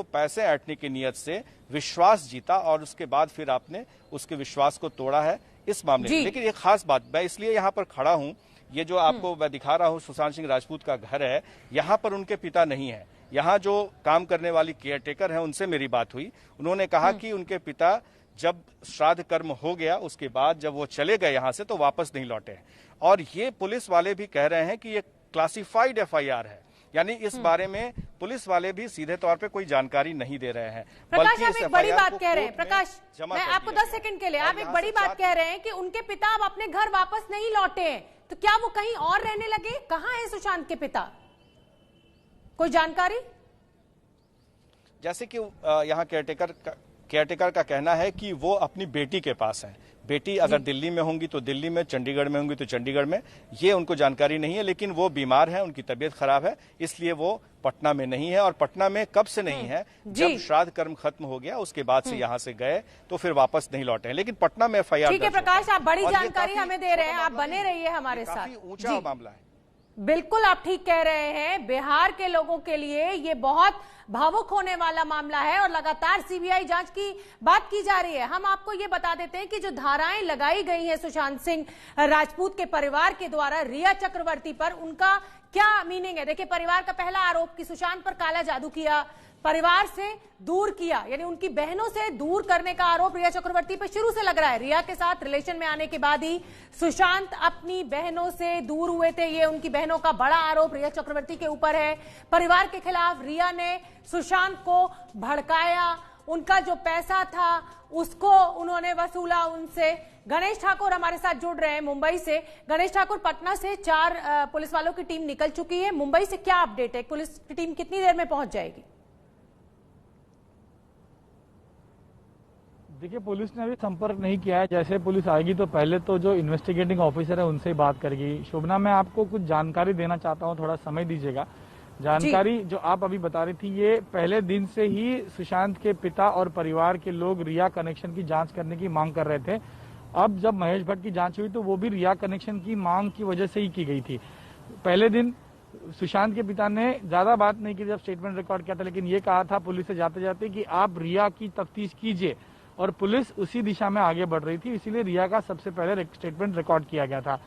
को पैसे ऐंठने की नीयत से विश्वास जीता और उसके बाद फिर आपने उसके विश्वास को तोड़ा है इस मामले में। लेकिन एक खास बात, मैं इसलिए यहाँ पर खड़ा हूं, ये जो आपको मैं दिखा रहा हूं सुशांत सिंह राजपूत का घर है, यहाँ पर उनके पिता नहीं है। यहाँ जो काम करने वाली केयरटेकर है उनसे मेरी बात हुई, उन्होंने कहा कि उनके पिता जब श्राद्ध कर्म हो गया उसके बाद जब वो चले गए यहाँ से तो वापस नहीं लौटे। और ये पुलिस वाले भी कह रहे हैं कि ये क्लासिफाइड एफआईआर है, यानी इस बारे में पुलिस वाले भी सीधे तौर पे कोई जानकारी नहीं दे रहे हैं। प्रकाश, आप एक बड़ी बात कह रहे हैं। प्रकाश, मैं आपको 10 सेकंड के लिए, आप एक बड़ी बात कह रहे हैं कि उनके पिता अब अपने घर वापस नहीं लौटे हैं, तो क्या वो कहीं और रहने लगे? कहां है सुशांत के पिता, कोई जानकारी? जैसे कि यहाँ केयरटेकर का कहना है कि वो अपनी बेटी के पास है। बेटी अगर दिल्ली में होंगी तो दिल्ली में, चंडीगढ़ में होंगी तो चंडीगढ़ में, ये उनको जानकारी नहीं है। लेकिन वो बीमार है, उनकी तबीयत खराब है, इसलिए वो पटना में नहीं है। और पटना में कब से नहीं है? जब श्राद्ध कर्म खत्म हो गया उसके बाद से यहाँ से गए तो फिर वापस नहीं लौटे हैं। लेकिन पटना में एफआईआर। ठीक है प्रकाश, आप बड़ी जानकारी हमें दे रहे हैं, आप बने रहिए हमारे साथ। काफी ऊंचा मामला है। बिल्कुल आप ठीक कह रहे हैं, बिहार के लोगों के लिए ये बहुत भावुक होने वाला मामला है और लगातार सीबीआई जांच की बात की जा रही है। हम आपको ये बता देते हैं कि जो धाराएं लगाई गई हैं सुशांत सिंह राजपूत के परिवार के द्वारा रिया चक्रवर्ती पर, उनका क्या मीनिंग है? देखिए, परिवार का पहला आरोप कि सुशांत पर काला जादू किया, परिवार से दूर किया, यानी उनकी बहनों से दूर करने का आरोप रिया चक्रवर्ती पर शुरू से लग रहा है। रिया के साथ रिलेशन में आने के बाद ही सुशांत अपनी बहनों से दूर हुए थे, ये उनकी बहनों का बड़ा आरोप रिया चक्रवर्ती के ऊपर है। परिवार के खिलाफ रिया ने सुशांत को भड़काया, उनका जो पैसा था उसको उन्होंने वसूला उनसे। गणेश ठाकुर हमारे साथ जुड़ रहे हैं मुंबई से। गणेश ठाकुर, पटना से 4 पुलिस वालों की टीम निकल चुकी है, मुंबई से क्या अपडेट है? पुलिस की टीम कितनी देर में पहुंच जाएगी? देखिए, पुलिस ने अभी संपर्क नहीं किया है। जैसे पुलिस आएगी तो पहले तो जो इन्वेस्टिगेटिंग ऑफिसर है उनसे ही बात करेगी। शोभना, मैं आपको कुछ जानकारी देना चाहता हूं, थोड़ा समय दीजिएगा। जानकारी जो आप अभी बता रही थी, ये पहले दिन से ही सुशांत के पिता और परिवार के लोग रिया कनेक्शन की जांच करने की मांग कर रहे थे। अब जब महेश भट्ट की जांच हुई तो वो भी रिया कनेक्शन की मांग की वजह से ही की गई थी। पहले दिन सुशांत के पिता ने ज्यादा बात नहीं की जब स्टेटमेंट रिकॉर्ड किया था, लेकिन ये कहा था पुलिस से जाते जाते कि आप रिया की तफ्तीश कीजिए, और पुलिस उसी दिशा में आगे बढ़ रही थी, इसीलिए रिया का सबसे पहले स्टेटमेंट रिकॉर्ड किया गया था।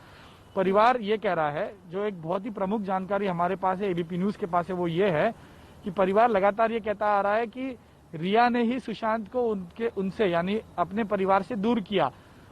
परिवार ये कह रहा है, जो एक बहुत ही प्रमुख जानकारी हमारे पास है, एबीपी न्यूज के पास है, वो ये है कि परिवार लगातार ये कहता आ रहा है कि रिया ने ही सुशांत को उनसे यानी अपने परिवार से दूर किया।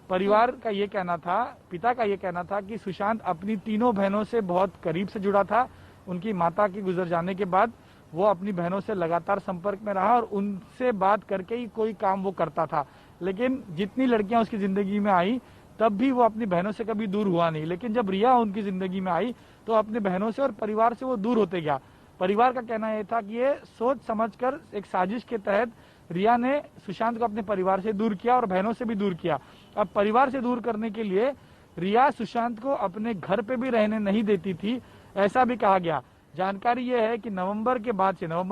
परिवार का ये कहना था, पिता का ये कहना था कि सुशांत अपनी तीनों बहनों से बहुत करीब से जुड़ा था। उनकी माता के गुजर जाने के बाद वो अपनी बहनों से लगातार संपर्क में रहा और उनसे बात करके ही कोई काम वो करता था। लेकिन जितनी लड़कियां उसकी जिंदगी में आई तब भी वो अपनी बहनों से कभी दूर हुआ नहीं, लेकिन जब रिया उनकी जिंदगी में आई तो अपने बहनों से और परिवार से वो दूर होते गया। परिवार का कहना यह था कि ये सोच समझकर एक साजिश के तहत रिया ने सुशांत को अपने परिवार से दूर किया और बहनों से भी दूर किया। अब परिवार से दूर करने के लिए रिया सुशांत को अपने घर पे भी रहने नहीं देती थी, ऐसा भी कहा गया। जानकारी ये है कि नवंबर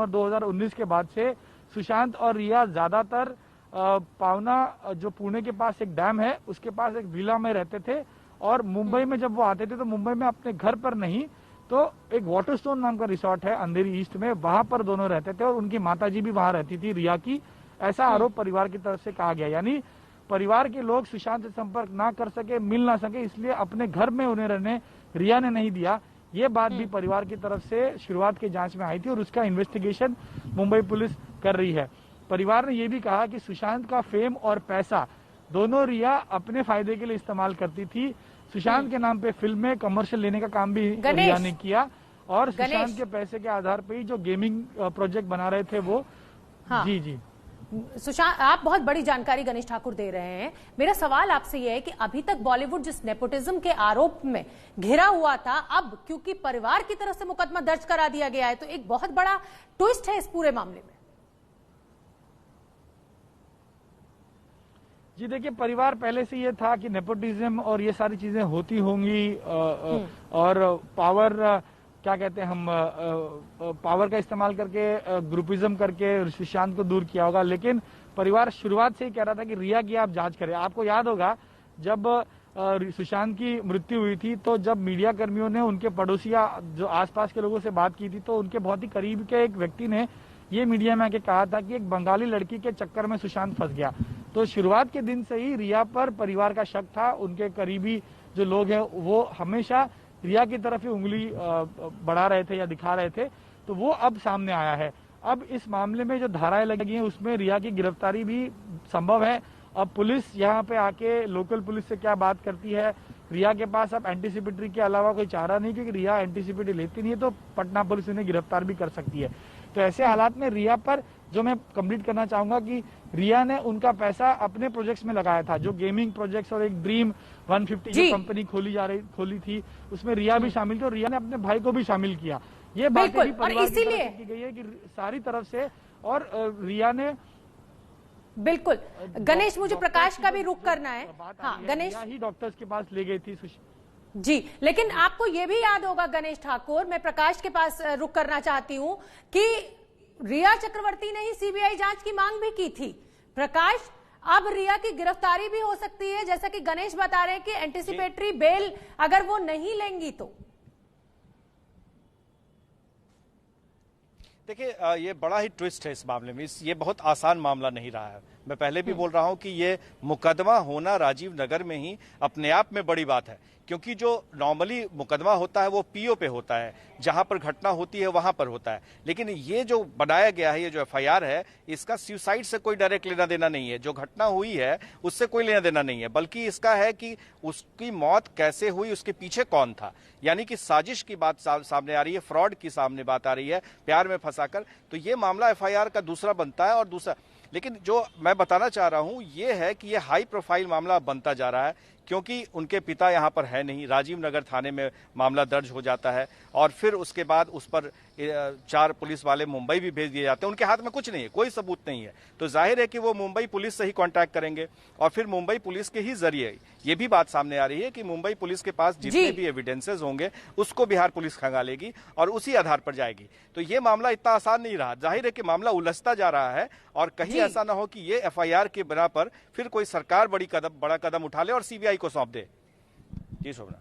2019 के बाद से सुशांत और रिया ज्यादातर पावना जो पुणे के पास एक डैम है उसके पास एक विला में रहते थे, और मुंबई में जब वो आते थे तो मुंबई में अपने घर पर नहीं तो एक वाटरस्टोन नाम का रिसोर्ट है अंधेरी ईस्ट में, वहां पर दोनों रहते थे और उनकी माताजी भी वहां रहती थी रिया की, ऐसा आरोप परिवार की तरफ से कहा गया। यानी परिवार के लोग सुशांत से संपर्क ना कर सके, मिल ना सके, इसलिए अपने घर में उन्हें रहने रिया ने नहीं दिया। ये बात भी परिवार की तरफ से शुरुआत की जांच में आई थी और उसका इन्वेस्टिगेशन मुंबई पुलिस कर रही है। परिवार ने यह भी कहा कि सुशांत का फेम और पैसा दोनों रिया अपने फायदे के लिए इस्तेमाल करती थी। सुशांत के नाम पे फिल्में, कमर्शियल लेने का काम भी रिया ने किया और सुशांत के पैसे के आधार पर ही जो गेमिंग प्रोजेक्ट बना रहे थे वो। हाँ। जी सुशांत, आप बहुत बड़ी जानकारी गणेश ठाकुर दे रहे हैं। मेरा सवाल आपसे यह है कि अभी तक बॉलीवुड जिस नेपोटिज्म के आरोप में घिरा हुआ था, अब क्योंकि परिवार की तरफ से मुकदमा दर्ज करा दिया गया है तो एक बहुत बड़ा ट्विस्ट है इस पूरे मामले में। जी देखिए, परिवार पहले से ये था कि नेपोटिज्म और ये सारी चीजें होती होंगी और पावर क्या कहते हैं हम पावर का इस्तेमाल करके ग्रुपिज्म करके सुशांत को दूर किया होगा। लेकिन परिवार शुरुआत से ही कह रहा था कि रिया की आप जांच करें। आपको याद होगा जब सुशांत की मृत्यु हुई थी तो जब मीडिया कर्मियों ने उनके पड़ोसिया जो आसपास के लोगों से बात की थी तो उनके बहुत ही करीब के एक व्यक्ति ने ये मीडिया में आके कहा था कि एक बंगाली लड़की के चक्कर में सुशांत फंस गया। तो शुरुआत के दिन से ही रिया पर परिवार का शक था। उनके करीबी जो लोग हैं वो हमेशा रिया की तरफ ही उंगली बढ़ा रहे थे या दिखा रहे थे, तो वो अब सामने आया है। अब इस मामले में जो धाराएं लगी हैं उसमें रिया की गिरफ्तारी भी संभव है। अब पुलिस यहाँ पे आके लोकल पुलिस से क्या बात करती है, रिया के पास अब एंटीसिपेटरी के अलावा कोई चारा नहीं, क्योंकि रिया एंटीसिपेटरी लेती नहीं है, तो पटना पुलिस उन्हें गिरफ्तार भी कर सकती है। तो ऐसे हालात में रिया पर जो मैं कंप्लीट करना चाहूंगा कि रिया ने उनका पैसा अपने प्रोजेक्ट्स में लगाया था, जो गेमिंग प्रोजेक्ट्स और एक ड्रीम 150 जो कंपनी खोली थी उसमें रिया भी शामिल थी और रिया ने अपने भाई को भी शामिल किया। ये बातें भी परिवार की तरफ की गई है कि सारी तरफ से, और रिया ने बिल्कुल। गणेश, मुझे प्रकाश का भी रुख करना है। हाँ गणेश ही डॉक्टर्स के पास ले गई थी जी, लेकिन आपको ये भी याद होगा गणेश ठाकुर, मैं प्रकाश के पास रुख करना चाहती हूँ कि रिया चक्रवर्ती ने ही सीबीआई जांच की मांग भी की थी। प्रकाश, अब रिया की गिरफ्तारी भी हो सकती है, जैसा कि गणेश बता रहे हैं कि एंटीसिपेटरी बेल अगर वो नहीं लेंगी तो। देखिए, ये बड़ा ही ट्विस्ट है इस मामले में। ये बहुत आसान मामला नहीं रहा है। मैं पहले भी बोल रहा हूं कि ये मुकदमा होना राजीव नगर में ही अपने आप में बड़ी बात है, क्योंकि जो नॉर्मली मुकदमा होता है वो पीओ पे होता है, जहां पर घटना होती है वहां पर होता है। लेकिन ये जो बनाया गया है, ये जो एफआईआर है, इसका सुसाइड से कोई डायरेक्ट लेना देना नहीं है। जो घटना हुई है उससे कोई लेना देना नहीं है, बल्कि इसका है कि उसकी मौत कैसे हुई, उसके पीछे कौन था। यानी कि साजिश की बात सामने आ रही है, फ्रॉड की सामने बात आ रही है, प्यार में फंसाकर। तो ये मामला एफआईआर का दूसरा बनता है। और दूसरा, लेकिन जो मैं बताना चाह रहा हूं ये है कि ये हाई प्रोफाइल मामला बनता जा रहा है, क्योंकि उनके पिता यहां पर है नहीं। राजीव नगर थाने में मामला दर्ज हो जाता है और फिर उसके बाद उस पर 4 पुलिस वाले मुंबई भी भेज दिए जाते हैं। उनके हाथ में कुछ नहीं है, कोई सबूत नहीं है। तो जाहिर है कि वो मुंबई पुलिस से ही कांटेक्ट करेंगे और फिर मुंबई पुलिस के ही जरिए ये भी बात सामने आ रही है कि मुंबई पुलिस के पास जितने भी एविडेंसेस होंगे उसको बिहार पुलिस खंगालेगी और उसी आधार पर जाएगी। तो ये मामला इतना आसान नहीं रहा। जाहिर है कि मामला उलझता जा रहा है और कहीं ऐसा ना हो कि ये एफआईआर के बिना पर फिर कोई सरकार बड़ा कदम उठा ले और सीबीआई को सौंप दे। जी शोभना।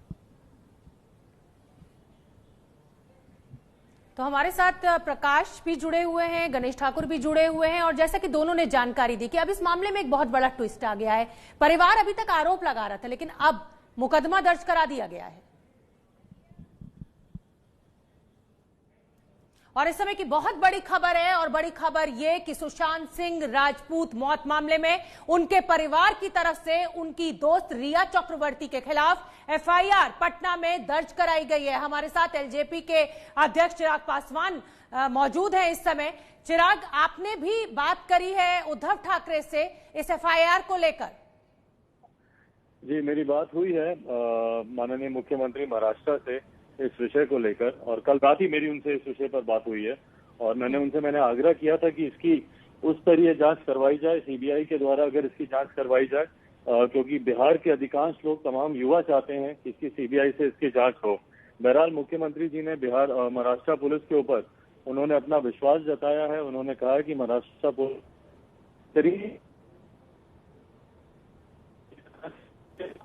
तो हमारे साथ प्रकाश भी जुड़े हुए हैं, गणेश ठाकुर भी जुड़े हुए हैं, और जैसा कि दोनों ने जानकारी दी कि अब इस मामले में एक बहुत बड़ा ट्विस्ट आ गया है। परिवार अभी तक आरोप लगा रहा था, लेकिन अब मुकदमा दर्ज करा दिया गया है। और इस समय की बहुत बड़ी खबर है, और बड़ी खबर यह कि सुशांत सिंह राजपूत मौत मामले में उनके परिवार की तरफ से उनकी दोस्त रिया चक्रवर्ती के खिलाफ एफआईआर पटना में दर्ज कराई गई है। हमारे साथ एलजेपी के अध्यक्ष चिराग पासवान मौजूद हैं इस समय। चिराग, आपने भी बात करी है उद्धव ठाकरे से इस एफआईआर को लेकर? जी, मेरी बात हुई है माननीय मुख्यमंत्री महाराष्ट्र से इस विषय को लेकर, और कल रात ही मेरी उनसे इस विषय पर बात हुई है। और मैंने आग्रह किया था कि इसकी उस स्तरीय जांच करवाई जाए, सीबीआई के द्वारा अगर इसकी जांच करवाई जाए, क्योंकि बिहार के अधिकांश लोग, तमाम युवा चाहते हैं कि इसकी सीबीआई से इसकी जांच हो। बहरहाल मुख्यमंत्री जी ने महाराष्ट्र पुलिस के ऊपर उन्होंने अपना विश्वास जताया है। उन्होंने कहा है कि महाराष्ट्र पुलिस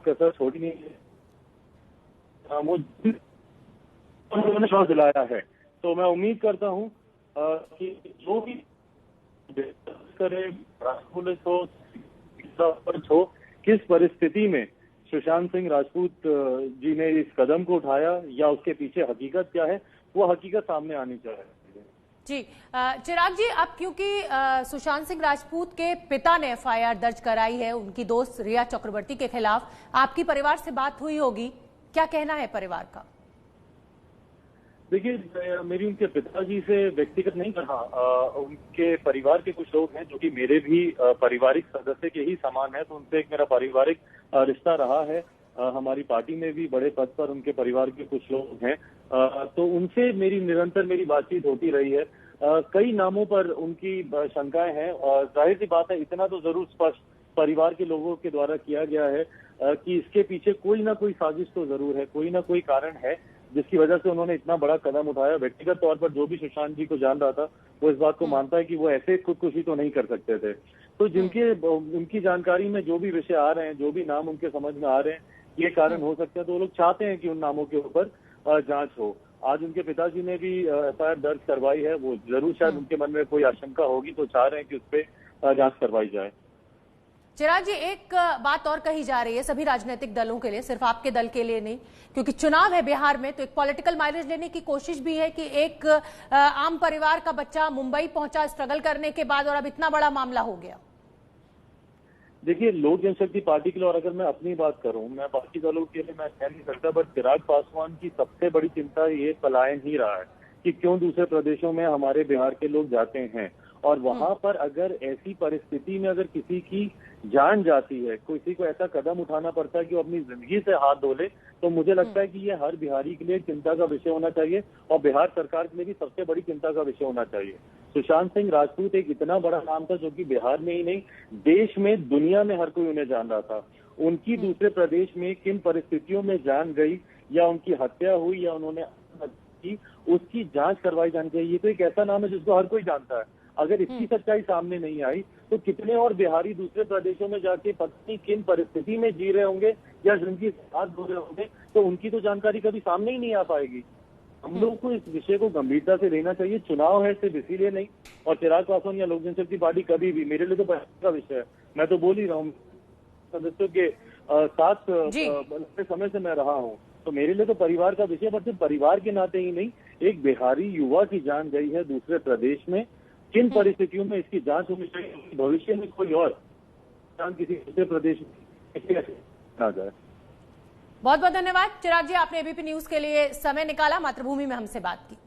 कसर छोड़ी नहीं है, उन्होंने विश्वास दिलाया है। तो मैं उम्मीद करता हूं कि जो भी करे, पुलिस हो, किस परिस्थिति में सुशांत सिंह राजपूत जी ने इस कदम को उठाया या उसके पीछे हकीकत क्या है, वो हकीकत सामने आनी चाहिए। जी चिराग जी, अब क्योंकि सुशांत सिंह राजपूत के पिता ने एफआईआर दर्ज कराई है उनकी दोस्त रिया चक्रवर्ती के खिलाफ, आपकी परिवार से बात हुई होगी, क्या कहना है परिवार का? देखिए, मेरी उनके पिताजी से व्यक्तिगत नहीं कहा, उनके परिवार के कुछ लोग हैं जो कि मेरे भी पारिवारिक सदस्य के ही समान है, तो उनसे एक मेरा पारिवारिक रिश्ता रहा है। हमारी पार्टी में भी बड़े पद पर उनके परिवार के कुछ लोग हैं, तो उनसे निरंतर मेरी बातचीत होती रही है। कई नामों पर उनकी शंकाएं हैं, और जाहिर सी बात है इतना तो जरूर स्पष्ट परिवार के लोगों के द्वारा किया गया है कि इसके पीछे कोई ना कोई साजिश तो जरूर है, कोई ना कोई कारण है जिसकी वजह से उन्होंने इतना बड़ा कदम उठाया। व्यक्तिगत तौर पर जो भी सुशांत जी को जान रहा था वो इस बात को मानता है कि वो ऐसे खुदकुशी तो नहीं कर सकते थे। तो उनकी जानकारी में जो भी विषय आ रहे हैं, जो भी नाम उनके समझ में आ रहे हैं, ये कारण हो सकता है, तो वो लोग चाहते हैं कि उन नामों के ऊपर जांच हो। आज उनके पिताजी ने भी एफआईआर दर्ज करवाई है। वो जरूर शायद उनके मन में कोई आशंका होगी तो चाह रहे हैं कि उस पर जांच करवाई जाए। चिराग जी, एक बात और कही जा रही है सभी राजनीतिक दलों के लिए, सिर्फ आपके दल के लिए नहीं, क्योंकि चुनाव है बिहार में, तो एक पॉलिटिकल माइलेज लेने की कोशिश भी है कि एक आम परिवार का बच्चा मुंबई पहुंचा स्ट्रगल करने के बाद और अब इतना बड़ा मामला हो गया। देखिए, लोक जनशक्ति पार्टी के लिए, और अगर मैं अपनी बात करूं, मैं बाकी दलों के लिए मैं कह नहीं सकता, बट चिराग पासवान की सबसे बड़ी चिंता ये पलायन ही रहा है कि क्यों दूसरे प्रदेशों में हमारे बिहार के लोग जाते हैं, और वहां पर अगर ऐसी परिस्थिति में अगर किसी की जान जाती है, किसी को ऐसा कदम उठाना पड़ता है कि वो अपनी जिंदगी से हाथ धो ले, तो मुझे लगता है कि ये हर बिहारी के लिए चिंता का विषय होना चाहिए और बिहार सरकार के लिए भी सबसे बड़ी चिंता का विषय होना चाहिए। सुशांत सिंह राजपूत एक इतना बड़ा नाम था जो कि बिहार में ही नहीं, देश में, दुनिया में हर कोई उन्हें जान रहा था। उनकी दूसरे प्रदेश में किन परिस्थितियों में जान गई, या उनकी हत्या हुई, या उन्होंने की, उसकी जांच करवाई जानी चाहिए। ये तो एक ऐसा नाम है जिसको हर कोई जानता है। अगर इसकी सच्चाई सामने नहीं आई तो कितने और बिहारी दूसरे प्रदेशों में जाके पता नहीं किन परिस्थिति में जी रहे होंगे या जिनकी हाथ धो रहे होंगे, तो उनकी तो जानकारी कभी सामने ही नहीं आ पाएगी। हम लोगों को इस विषय को गंभीरता से लेना चाहिए। चुनाव है सिर्फ इसीलिए नहीं, और चिराग पासवान या लोक जनशक्ति पार्टी कभी भी, मेरे लिए तो बहस का विषय है, मैं तो बोल ही रहा हूँ, सदस्यों के साथ लंबे समय से मैं रहा हूँ, तो मेरे लिए तो परिवार का विषय, पर सिर्फ परिवार के नाते ही नहीं, एक बिहारी युवा की जान गई है दूसरे प्रदेश में, किन परिस्थितियों में इसकी जांच होनी चाहिए, भविष्य में कोई और किसी दूसरे प्रदेश में ना जाए। बहुत बहुत धन्यवाद चिराग जी, आपने एबीपी न्यूज के लिए समय निकाला, मातृभूमि में हमसे बात की।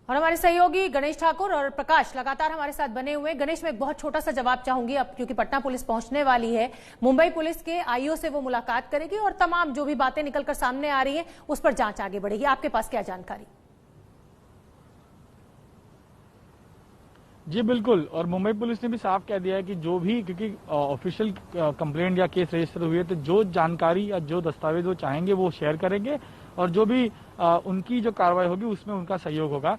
और हमारे सहयोगी गणेश ठाकुर और प्रकाश लगातार हमारे साथ बने हुए। गणेश, मैं एक बहुत छोटा सा जवाब चाहूंगी अब, क्योंकि पटना पुलिस पहुंचने वाली है, मुंबई पुलिस के आईओ से वो मुलाकात करेगी और तमाम जो भी बातें निकलकर सामने आ रही है उस पर जांच आगे बढ़ेगी। आपके पास क्या जानकारी? जी बिल्कुल, और मुंबई पुलिस ने भी साफ कह दिया है कि जो भी, क्योंकि ऑफिशियल कंप्लेंट या केस रजिस्टर हुई है, तो जो जानकारी या जो दस्तावेज वो चाहेंगे वो शेयर करेंगे, और जो भी उनकी जो कार्रवाई होगी उसमें उनका सहयोग होगा।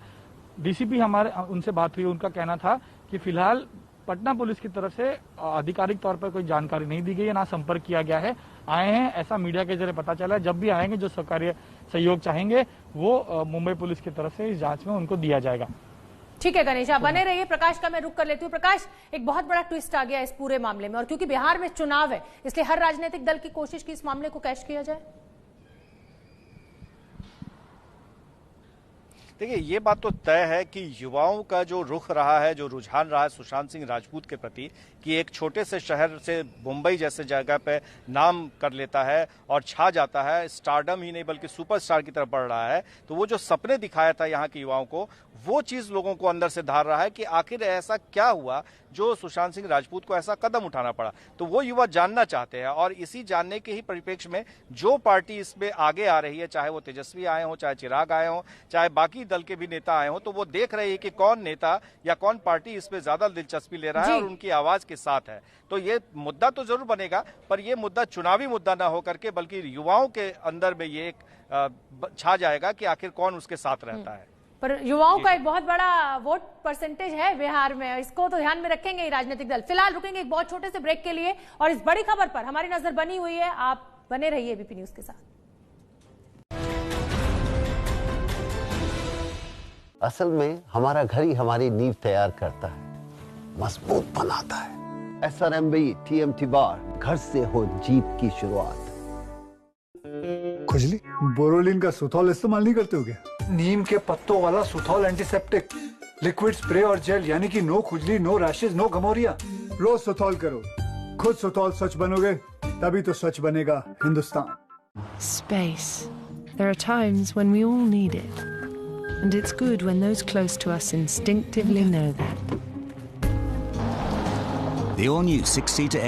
डीसीपी हमारे उनसे बात हुई, उनका कहना था कि फिलहाल पटना पुलिस की तरफ से आधिकारिक तौर पर कोई जानकारी नहीं दी गई है, ना संपर्क किया गया है। आए हैं ऐसा मीडिया के जरिए पता चला है, जब भी आएंगे जो सरकारी सहयोग चाहेंगे वो मुंबई पुलिस की तरफ से इस जांच में उनको दिया जाएगा। ठीक है गणेश, आप बने रहिए। प्रकाश का मैं रुक कर लेती हूँ। प्रकाश, एक बहुत बड़ा ट्विस्ट आ गया इस पूरे मामले में, और क्योंकि बिहार में चुनाव है इसलिए हर राजनीतिक दल की कोशिश की इस मामले को कैश किया जाए। देखिए, ये बात तो तय है कि युवाओं का जो रुख रहा है, जो रुझान रहा है सुशांत सिंह राजपूत के प्रति, कि एक छोटे से शहर से मुंबई जैसे जगह पे नाम कर लेता है और छा जाता है, स्टारडम ही नहीं बल्कि सुपरस्टार की तरफ बढ़ रहा है, तो वो जो सपने दिखाया था यहाँ के युवाओं को, वो चीज लोगों को अंदर से धार रहा है कि आखिर ऐसा क्या हुआ जो सुशांत सिंह राजपूत को ऐसा कदम उठाना पड़ा। तो वो युवा जानना चाहते हैं, और इसी जानने के ही परिप्रेक्ष्य में जो पार्टी इसमें आगे आ रही है, चाहे वो तेजस्वी आए हों, चाहे चिराग आए हों, चाहे बाकी दल के भी नेता आए हों, तो वो देख रहे हैं कि कौन नेता या कौन पार्टी इसमें ज्यादा दिलचस्पी ले रहा है और उनकी आवाज के साथ है। तो ये मुद्दा तो जरूर बनेगा, पर ये मुद्दा चुनावी मुद्दा ना होकर के बल्कि युवाओं के अंदर में ये एक छा जाएगा कि आखिर कौन उसके साथ रहता है। पर युवाओं का एक बहुत बड़ा वोट परसेंटेज है बिहार में, इसको तो ध्यान में रखेंगे ही राजनीतिक दल। फिलहाल रुकेंगे एक बहुत छोटे से ब्रेक के लिए, और इस बड़ी खबर पर हमारी नजर बनी हुई है। आप बने रहिए एबीपी न्यूज के साथ। असल में हमारा घर ही हमारी नींव तैयार करता है, मजबूत बनाता है। SRMB TMT बार, घर से हो जीत की शुरुआत। खुजली, बोरोलिन का सुथौल इस्तेमाल नहीं करते हो क्या? नीम के पत्तों वाला सुथौल एंटीसेप्टिक, लिक्विड स्प्रे और जेल, यानी कि नो खुजली, नो रैशेज, नो गमोरिया। रोज सुथौल करो, खुद सुथौल स्वच्छ बनोगे तभी तो स्वच्छ बनेगा Hindustan. Space. There are times when we all need it. And it's good when those close to us instinctively know that. The all-new 6-seater